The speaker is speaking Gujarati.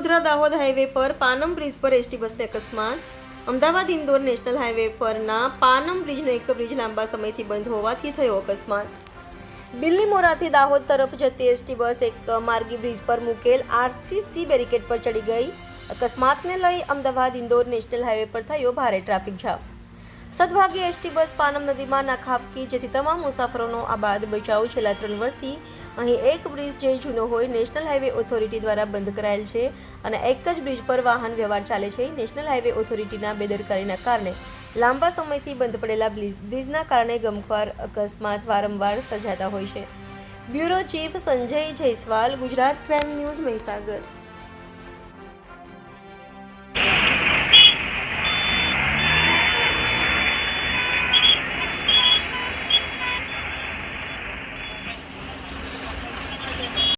વડોદરા દાહોદ હાઈવે પર પાનમ બ્રિજ પર એસટી બસને અકસ્માત. અમદાવાદ ઇન્દોર નેશનલ હાઈવે પરના પાનમ બ્રિજનો એક બ્રિજ લાંબા સમયથી બંધ હોવાથી થયો અકસ્માત. બિલ્લીમોરાથી દાહોદ તરફ જતી એસટી બસ એક માર્ગી બ્રિજ પર મૂકેલ આરસીસી બેરિકેડ પર ચડી ગઈ. અકસ્માતને લઈ અમદાવાદ ઇન્દોર નેશનલ હાઈવે પર થયો ભારે ટ્રાફિક જામ. સદભાગ્યે એસટી બસ પાનમ નદીમાં ના ખાબકી, જેથી તમામ મુસાફરોનો આબાદ બચાવ. છેલ્લા 3 વર્ષથી અહીં એક બ્રિજ જે જૂનો હોય નેશનલ હાઈવે ઓથોરિટી દ્વારા બંધ કરાયેલ છે અને એક જ બ્રિજ પર વાહન વ્યવહાર ચાલે છે. નેશનલ હાઈવે ઓથોરિટીના બેદરકારીના કારણે લાંબા સમયથી બંધ પડેલા બ્રિજના કારણે ગમખ્વાર અકસ્માત વારંવાર સર્જાતા હોય છે. Bureau chief Sanjay Jaiswal, Gujarat crime news, Mahisagar.